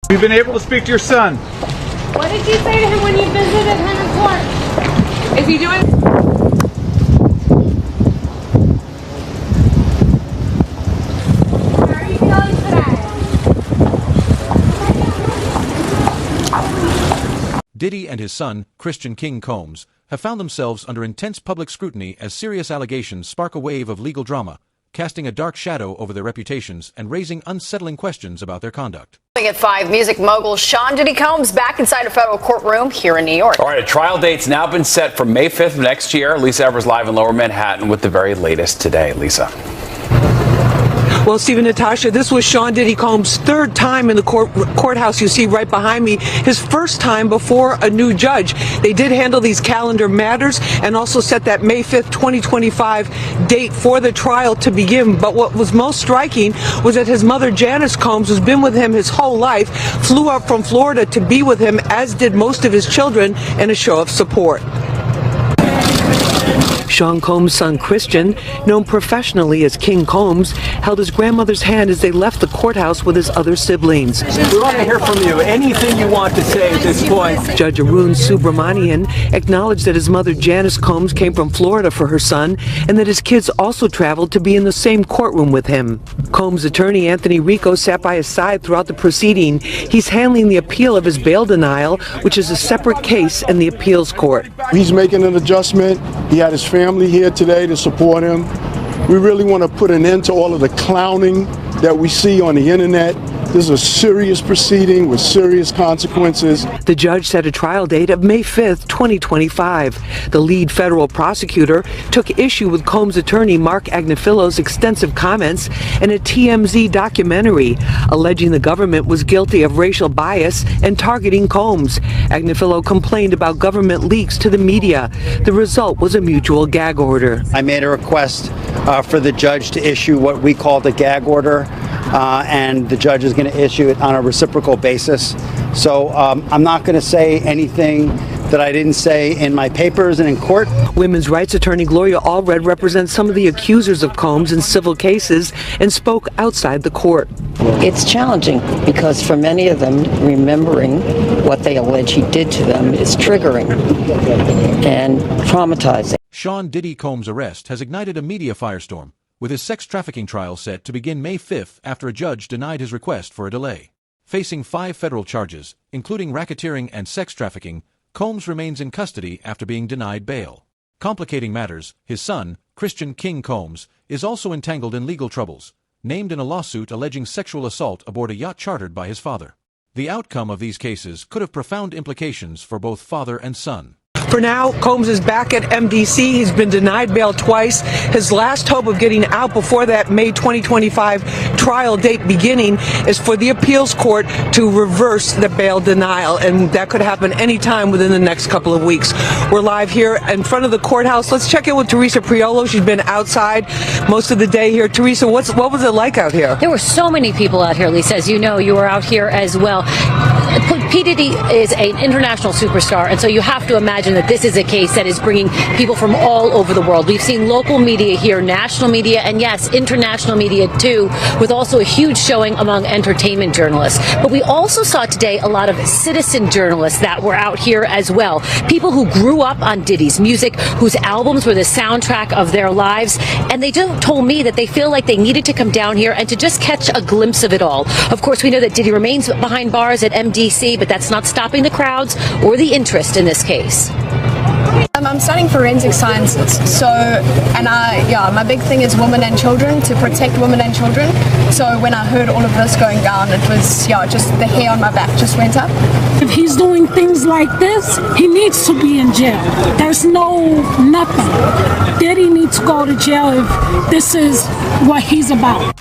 We've been able to speak to your son. What did you say to him when you visited him in court? Is he doing? How are you feeling today? Diddy and his son, Christian King Combs, have found themselves under intense public scrutiny as serious allegations spark a wave of legal drama, casting a dark shadow over their reputations and raising unsettling questions about their conduct. At 5, music mogul Sean Diddy Combs back inside a federal courtroom here in New York. All right, a trial date's now been set for May 5th of next year. Lisa Evers live in Lower Manhattan with the very latest today. Lisa. Well, Steve and Natasha, this was Sean Diddy Combs' third time in the courthouse you see right behind me, his first time before a new judge. They did handle these calendar matters and also set that May 5th, 2025 date for the trial to begin. But what was most striking was that his mother, Janice Combs, who's been with him his whole life, flew up from Florida to be with him, as did most of his children, in a show of support. Sean Combs' son Christian, known professionally as King Combs, held his grandmother's hand as they left the courthouse with his other siblings. We want to hear from you. Anything you want to say at this point. Judge Arun Subramanian acknowledged that his mother Janice Combs came from Florida for her son and that his kids also traveled to be in the same courtroom with him. Combs' attorney Anthony Rico sat by his side throughout the proceeding. He's handling the appeal of his bail denial, which is a separate case in the appeals court. He's making an adjustment. He had his family here today to support him. We really want to put an end to all of the clowning that we see on the internet. This is a serious proceeding with serious consequences. The judge set a trial date of May 5th, 2025. The lead federal prosecutor took issue with Combs' attorney Mark Agnifillo's extensive comments in a TMZ documentary, alleging the government was guilty of racial bias and targeting Combs. Agnifillo complained about government leaks to the media. The result was a mutual gag order. I made a request for the judge to issue what we call the gag order, and the judge is going to issue it on a reciprocal basis. So I'm not going to say anything that I didn't say in my papers and in court. Women's rights attorney Gloria Allred represents some of the accusers of Combs in civil cases and spoke outside the court. It's challenging because for many of them, remembering what they allege he did to them is triggering and traumatizing. Sean Diddy Combs' arrest has ignited a media firestorm, with his sex trafficking trial set to begin May 5th after a judge denied his request for a delay. Facing 5 federal charges, including racketeering and sex trafficking, Combs remains in custody after being denied bail. Complicating matters, his son, Christian King Combs, is also entangled in legal troubles, named in a lawsuit alleging sexual assault aboard a yacht chartered by his father. The outcome of these cases could have profound implications for both father and son. For now, Combs is back at MDC. He's been denied bail twice. His last hope of getting out before that May 2025 trial date beginning is for the appeals court to reverse the bail denial, and that could happen anytime within the next couple of weeks. We're live here in front of the courthouse. Let's check in with Teresa Priolo. She's been outside most of the day here. Teresa, what was it like out here? There were so many people out here, Lisa. As you know, you were out here as well. P. Diddy is an international superstar, and so you have to imagine that this is a case that is bringing people from all over the world. We've seen local media here, national media, and yes, international media too, with also a huge showing among entertainment journalists. But we also saw today a lot of citizen journalists that were out here as well. People who grew up on Diddy's music, whose albums were the soundtrack of their lives, and they told me that they feel like they needed to come down here and to just catch a glimpse of it all. Of course, we know that Diddy remains behind bars at MDC, but that's not stopping the crowds or the interest in this case. I'm studying forensic sciences, so, and my big thing is women and children, to protect women and children. So when I heard all of this going down, it was, just the hair on my back just went up. If he's doing things like this, he needs to be in jail. There's nothing. Diddy needs to go to jail if this is what he's about.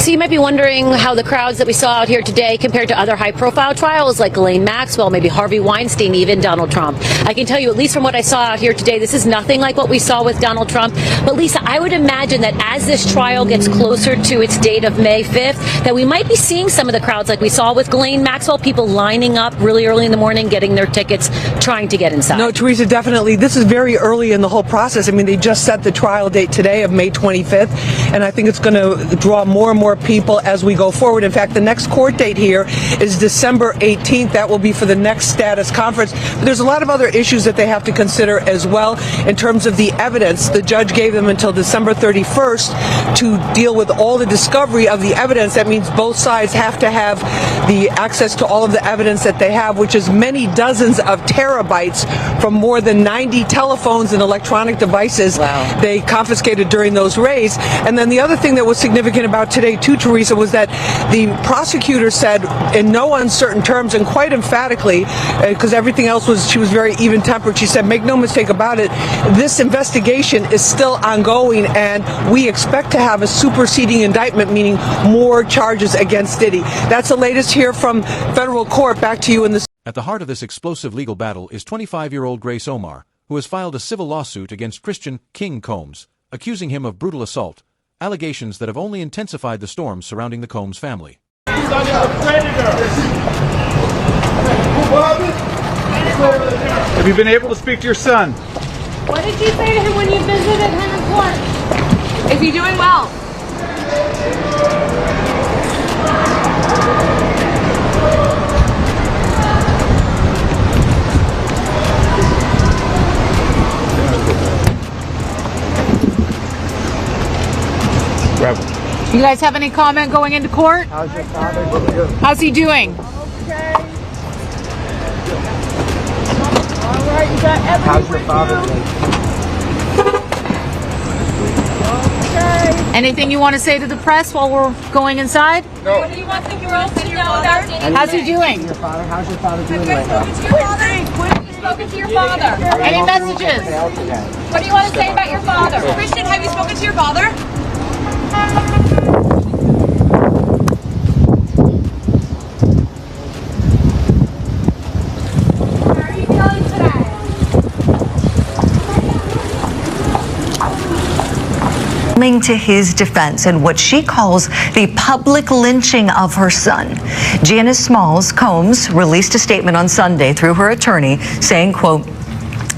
So you might be wondering how the crowds that we saw out here today compared to other high-profile trials like Ghislaine Maxwell, maybe Harvey Weinstein, even Donald Trump. I can tell you, at least from what I saw out here today, this is nothing like what we saw with Donald Trump. But Lisa, I would imagine that as this trial gets closer to its date of May 5th, that we might be seeing some of the crowds like we saw with Ghislaine Maxwell, people lining up really early in the morning, getting their tickets, trying to get inside. No, Teresa, definitely. This is very early in the whole process. I mean, they just set the trial date today of May 25th, and I think it's going to draw more and more more people as we go forward. In fact, the next court date here is December 18th. That will be for the next status conference. But there's a lot of other issues that they have to consider as well in terms of the evidence. The judge gave them until December 31st to deal with all the discovery of the evidence. That means both sides have to have the access to all of the evidence that they have, which is many dozens of terabytes from more than 90 telephones and electronic devices they confiscated during those raids. And then the other thing that was significant about today too, Teresa, was that the prosecutor said in no uncertain terms and quite emphatically, because everything else was, she was very even-tempered, she said, make no mistake about it, this investigation is still ongoing and we expect to have a superseding indictment, meaning more charges against Diddy. That's the latest here from federal court. Back to you in the... At the heart of this explosive legal battle is 25-year-old Grace Omar, who has filed a civil lawsuit against Christian King Combs, accusing him of brutal assault, allegations that have only intensified the storm surrounding the Combs family. Have you been able to speak to your son? What did you say to him when you visited him in court? Is he doing well? You guys have any comment going into court? How's your father doing? How's he doing? Okay. All right, you got everything. How's your father doing? Okay. Anything you want to say to the press while we're going inside? No. What do you want the girls to know about? How's he doing? How's your father doing right now? Have you spoken to your father? Any messages? What do you want to say about your father? Christian, have you spoken to your father? Coming to his defense in what she calls the public lynching of her son. Janice Smalls Combs released a statement on Sunday through her attorney saying, quote,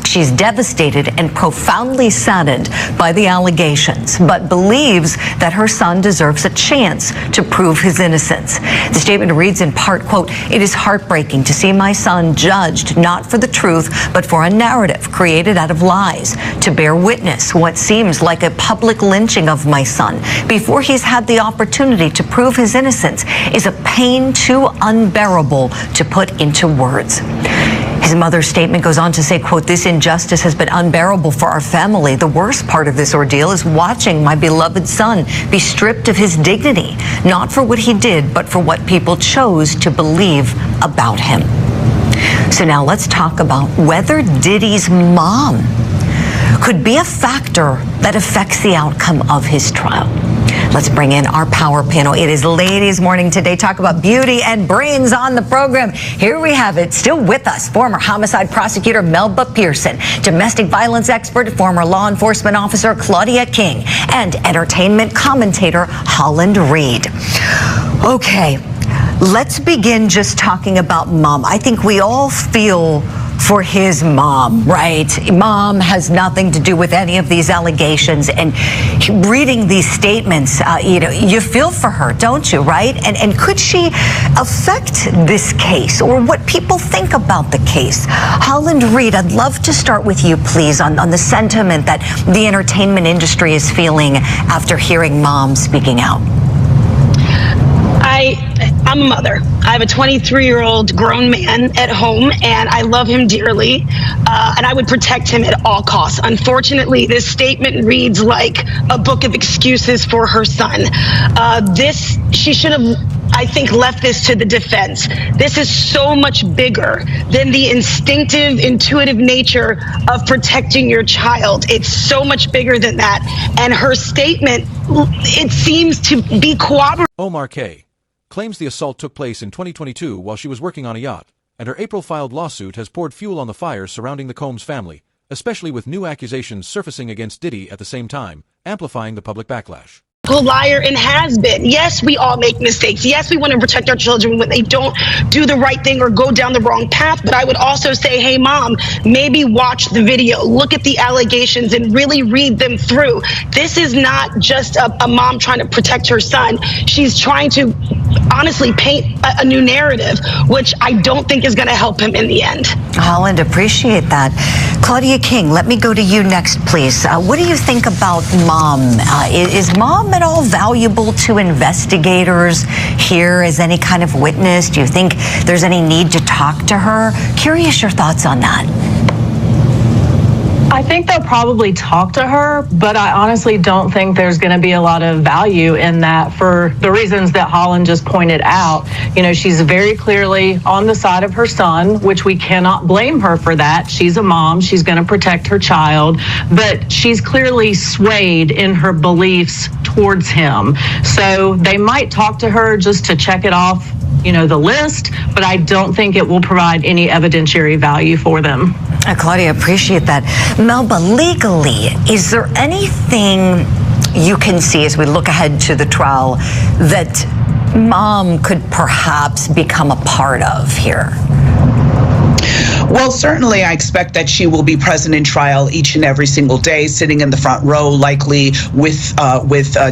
she's devastated and profoundly saddened by the allegations, but believes that her son deserves a chance to prove his innocence. The statement reads in part, quote, it is heartbreaking to see my son judged not for the truth, but for a narrative created out of lies. To bear witness what seems like a public lynching of my son before he's had the opportunity to prove his innocence is a pain too unbearable to put into words. His mother's statement goes on to say, quote, this injustice has been unbearable for our family. The worst part of this ordeal is watching my beloved son be stripped of his dignity, not for what he did, but for what people chose to believe about him. So now let's talk about whether Diddy's mom could be a factor that affects the outcome of his trial. Let's bring in our power panel. It is Ladies Morning today. Talk about beauty and brains on the program. Here we have it. Still with us, former homicide prosecutor Melba Pearson, domestic violence expert, former law enforcement officer Claudia King, and entertainment commentator Holland Reed. Okay, let's begin just talking about mom. I think we all feel for his mom, right? Mom has nothing to do with any of these allegations, and reading these statements, you feel for her, don't you, right? And could she affect this case or what people think about the case? Holland Reed, I'd love to start with you, please, on the sentiment that the entertainment industry is feeling after hearing mom speaking out. I'm a mother. I have a 23-year-old grown man at home, and I love him dearly, and I would protect him at all costs. Unfortunately, this statement reads like a book of excuses for her son. She should have, I think, left this to the defense. This is so much bigger than the instinctive, intuitive nature of protecting your child. It's so much bigger than that, and her statement, it seems to be corroborating. Omar K. claims the assault took place in 2022 while she was working on a yacht, and her April-filed lawsuit has poured fuel on the fires surrounding the Combs family, especially with new accusations surfacing against Diddy at the same time, amplifying the public backlash. liar and has been. Yes, we all make mistakes. Yes, we want to protect our children when they don't do the right thing or go down the wrong path. But I would also say, hey, mom, maybe watch the video, look at the allegations and really read them through. This is not just a mom trying to protect her son. She's trying to honestly paint a new narrative, which I don't think is going to help him in the end. Holland, appreciate that. Claudia King, let me go to you next, please. What do you think about mom? Is mom at all valuable to investigators here as any kind of witness? Do you think there's any need to talk to her? Curious your thoughts on that. I think they'll probably talk to her, but I honestly don't think there's going to be a lot of value in that for the reasons that Holland just pointed out. You know, she's very clearly on the side of her son, which we cannot blame her for that. She's a mom. She's going to protect her child, but she's clearly swayed in her beliefs towards him. So they might talk to her just to check it off, you know, the list, but I don't think it will provide any evidentiary value for them. Claudia, appreciate that. Melba, legally, is there anything you can see as we look ahead to the trial that mom could perhaps become a part of here? Well, certainly I expect that she will be present in trial each and every single day, sitting in the front row, likely with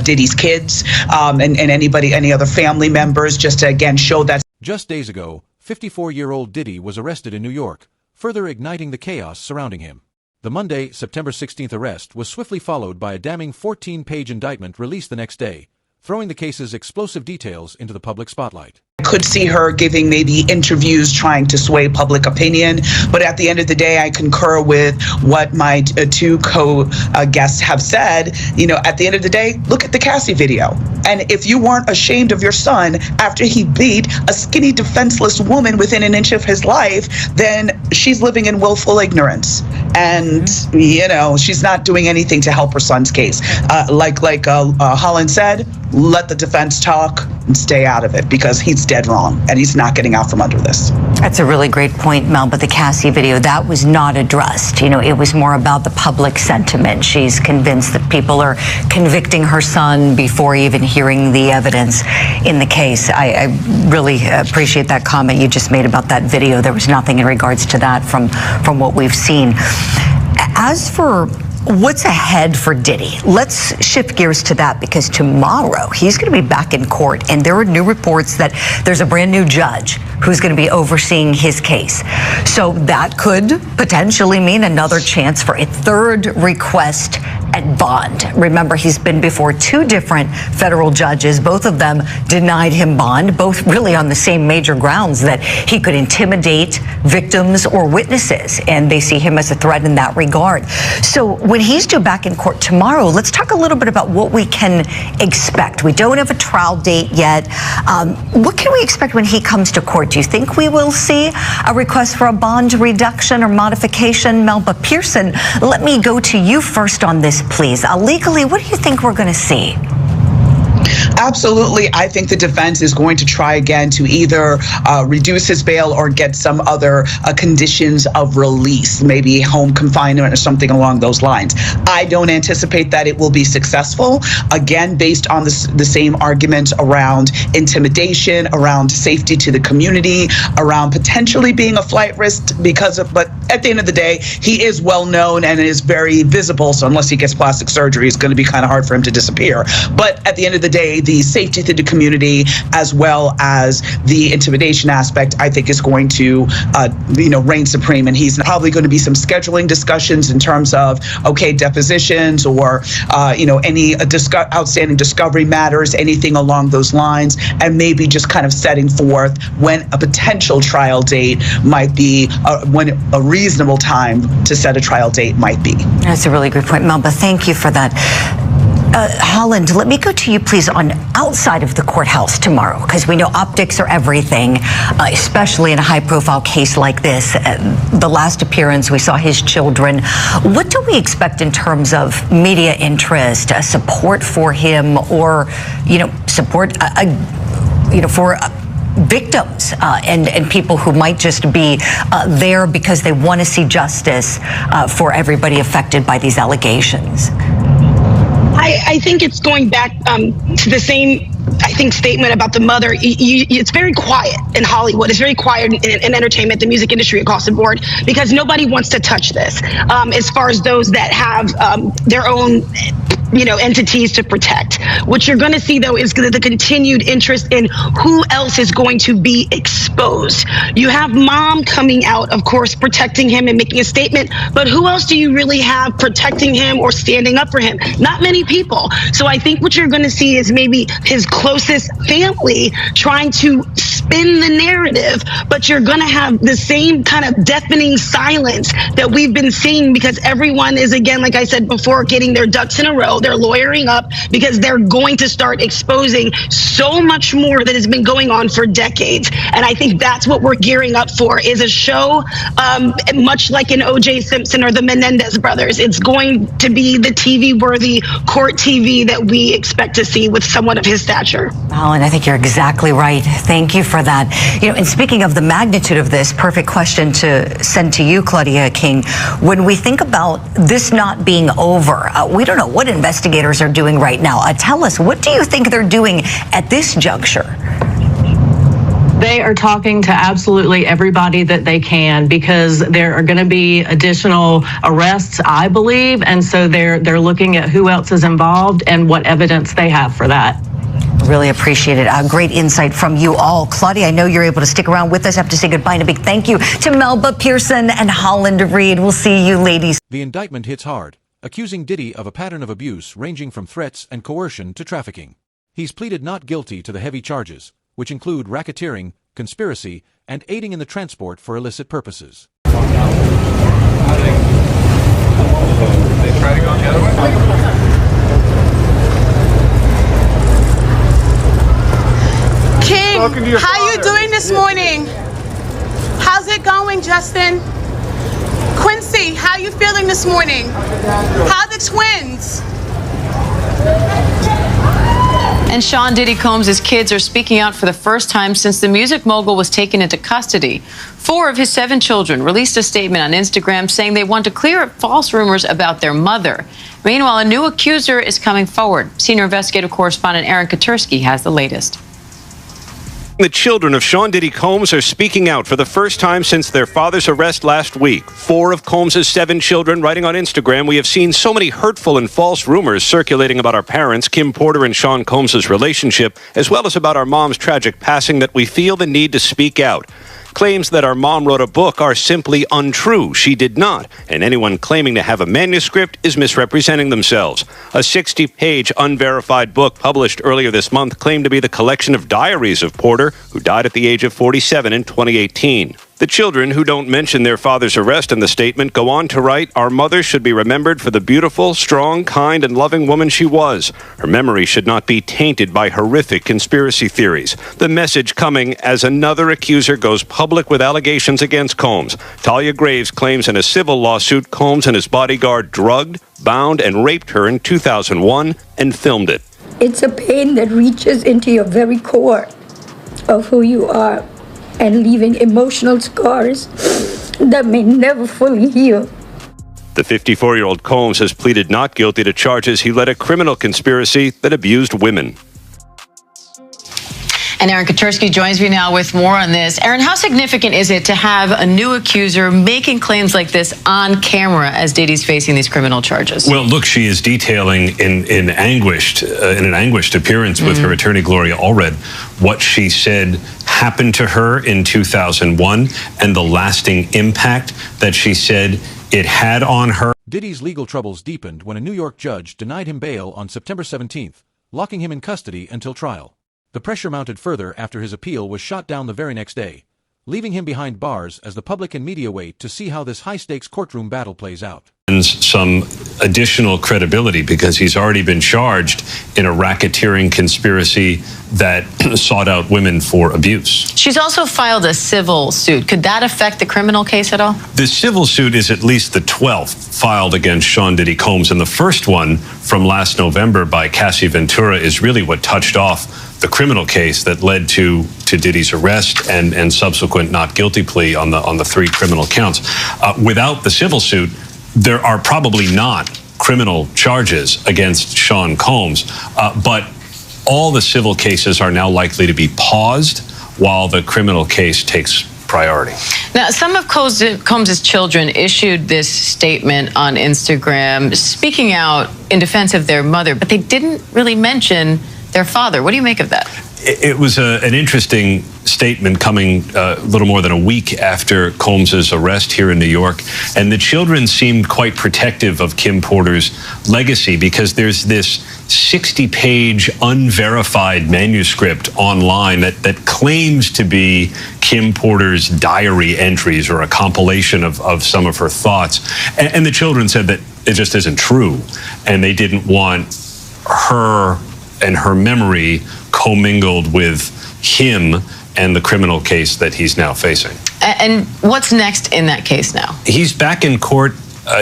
Diddy's kids and any other family members, just to again show that. Just days ago, 54-year-old Diddy was arrested in New York, further igniting the chaos surrounding him. The Monday, September 16th arrest was swiftly followed by a damning 14-page indictment released the next day, throwing the case's explosive details into the public spotlight. I could see her giving maybe interviews trying to sway public opinion, but at the end of the day, I concur with what my two co-guests have said. You know, at the end of the day, look at the Cassie video. And if you weren't ashamed of your son after he beat a skinny, defenseless woman within an inch of his life, then she's living in willful ignorance. And, you know, she's not doing anything to help her son's case. Like Holland said, let the defense talk and stay out of it, because he's dead wrong and he's not getting out from under this. That's a really great point, Mel, but the Cassie video, that was not addressed. You know, it was more about the public sentiment. She's convinced that people are convicting her son before even hearing the evidence in the case. I really appreciate that comment you just made about that video. There was nothing in regards to that from what we've seen. As for what's ahead for Diddy? Let's shift gears to that, because tomorrow he's going to be back in court, and there are new reports that there's a brand new judge who's going to be overseeing his case. So that could potentially mean another chance for a third request at bond. Remember, he's been before two different federal judges. Both of them denied him bond, both really on the same major grounds, that he could intimidate victims or witnesses, and they see him as a threat in that regard. So when he's due back in court tomorrow, let's talk a little bit about what we can expect. We don't have a trial date yet. What can we expect when he comes to court? Do you think we will see a request for a bond reduction or modification? Melba Pearson, let me go to you first on this, please. Legally, what do you think we're going to see? Absolutely. I think the defense is going to try again to either reduce his bail or get some other conditions of release, maybe home confinement or something along those lines. I don't anticipate that it will be successful, again, based on the same arguments around intimidation, around safety to the community, around potentially being a flight risk but at the end of the day, he is well known and is very visible. So unless he gets plastic surgery, it's going to be kind of hard for him to disappear. But at the end of the day, the safety to the community as well as the intimidation aspect, I think, is going to reign supreme. And he's probably going to be some scheduling discussions in terms of, okay, depositions or any outstanding discovery matters, anything along those lines, and maybe just kind of setting forth when a potential trial date might be, when a reasonable time to set a trial date might be. That's a really good point, Melba. Thank you for that. Holland, let me go to you, please, on outside of the courthouse tomorrow, because we know optics are everything, especially in a high-profile case like this. The last appearance, we saw his children. What do we expect in terms of media interest, support for him, or support for victims and people who might just be there because they want to see justice for everybody affected by these allegations? I think it's going back to the same, I think, statement about the mother. It's very quiet in Hollywood. It's very quiet in entertainment, the music industry across the board, because nobody wants to touch this. As far as those that have their own, entities to protect. What you're going to see, though, is the continued interest in who else is going to be exposed. You have mom coming out, of course, protecting him and making a statement, but who else do you really have protecting him or standing up for him? Not many people. So I think what you're going to see is maybe his closest family trying to spin the narrative, but you're going to have the same kind of deafening silence that we've been seeing, because everyone is, again, like I said before, getting their ducks in a row. They're lawyering up because they're going to start exposing so much more that has been going on for decades. And I think that's what we're gearing up for, is a show much like an O.J. Simpson or the Menendez brothers. It's going to be the TV-worthy court TV that we expect to see with someone of his stature. Well, and I think you're exactly right. Thank you for that. And speaking of the magnitude of this, perfect question to send to you, Claudia King. When we think about this not being over, we don't know what investigators are doing right now. Tell us, what do you think they're doing at this juncture? They are talking to absolutely everybody that they can, because there are going to be additional arrests, I believe, and so they're looking at who else is involved and what evidence they have for that. Really appreciate it. Great insight from you all. Claudia, I know you're able to stick around with us. I have to say goodbye and a big thank you to Melba Pearson and Holland Reed. We'll see you ladies. The indictment hits hard, accusing Diddy of a pattern of abuse ranging from threats and coercion to trafficking. He's pleaded not guilty to the heavy charges, which include racketeering, conspiracy, and aiding in the transport for illicit purposes. They try to go the other way? King, how you doing this morning? How's it going, Justin? Quincy, how you feeling this morning? How the twins? And Sean Diddy Combs' kids are speaking out for the first time since the music mogul was taken into custody. 4 of his 7 children released a statement on Instagram saying they want to clear up false rumors about their mother. Meanwhile, a new accuser is coming forward. Senior investigative correspondent Aaron Katursky has the latest. The children of Sean Diddy Combs are speaking out for the first time since their father's arrest last week. 4 of Combs' 7 children writing on Instagram, "We have seen so many hurtful and false rumors circulating about our parents, Kim Porter and Sean Combs' relationship, as well as about our mom's tragic passing, that we feel the need to speak out. Claims that our mom wrote a book are simply untrue. She did not. And anyone claiming to have a manuscript is misrepresenting themselves." A 60-page unverified book published earlier this month claimed to be the collection of diaries of Porter, who died at the age of 47 in 2018. The children, who don't mention their father's arrest in the statement, go on to write, "Our mother should be remembered for the beautiful, strong, kind, and loving woman she was. Her memory should not be tainted by horrific conspiracy theories." The message coming as another accuser goes public with allegations against Combs. Talia Graves claims in a civil lawsuit Combs and his bodyguard drugged, bound, and raped her in 2001 and filmed it. It's a pain that reaches into your very core of who you are, and leaving emotional scars that may never fully heal. The 54-year-old Combs has pleaded not guilty to charges he led a criminal conspiracy that abused women. And Aaron Katursky joins me now with more on this. Aaron, how significant is it to have a new accuser making claims like this on camera as Diddy's facing these criminal charges? Well, look, she is detailing in an anguished appearance with her attorney, Gloria Allred, what she said happened to her in 2001 and the lasting impact that she said it had on her. Diddy's legal troubles deepened when a New York judge denied him bail on September 17th, locking him in custody until trial. The pressure mounted further after his appeal was shot down the very next day, leaving him behind bars as the public and media wait to see how this high-stakes courtroom battle plays out. Some additional credibility because he's already been charged in a racketeering conspiracy that sought out women for abuse. She's also filed a civil suit. Could that affect the criminal case at all? The civil suit is at least the 12th filed against Sean Diddy Combs, and the first one from last November by Cassie Ventura is really what touched off the criminal case that led to Diddy's arrest and subsequent not guilty plea on the 3 criminal counts. Without the civil suit, there are probably not criminal charges against Sean Combs, but all the civil cases are now likely to be paused while the criminal case takes priority. Now, some of Combs' children issued this statement on Instagram, speaking out in defense of their mother, but they didn't really mention their father. What do you make of that? It was an interesting statement coming a little more than a week after Combs' arrest here in New York. And the children seemed quite protective of Kim Porter's legacy because there's this 60-page unverified manuscript online that claims to be Kim Porter's diary entries or a compilation of some of her thoughts. And the children said that it just isn't true. And they didn't want her and her memory commingled with him and the criminal case that he's now facing. And what's next in that case now? He's back in court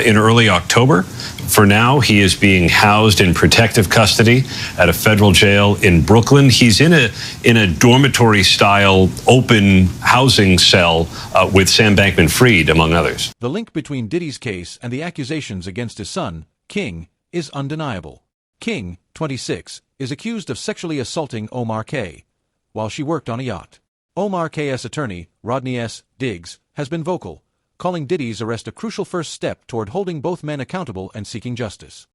in early October. For now, he is being housed in protective custody at a federal jail in Brooklyn. He's in a dormitory-style open housing cell with Sam Bankman-Fried, among others. The link between Diddy's case and the accusations against his son, King, is undeniable. King, 26, is accused of sexually assaulting Omar K. while she worked on a yacht. Omar K.'s attorney, Rodney S. Diggs, has been vocal, calling Diddy's arrest a crucial first step toward holding both men accountable and seeking justice.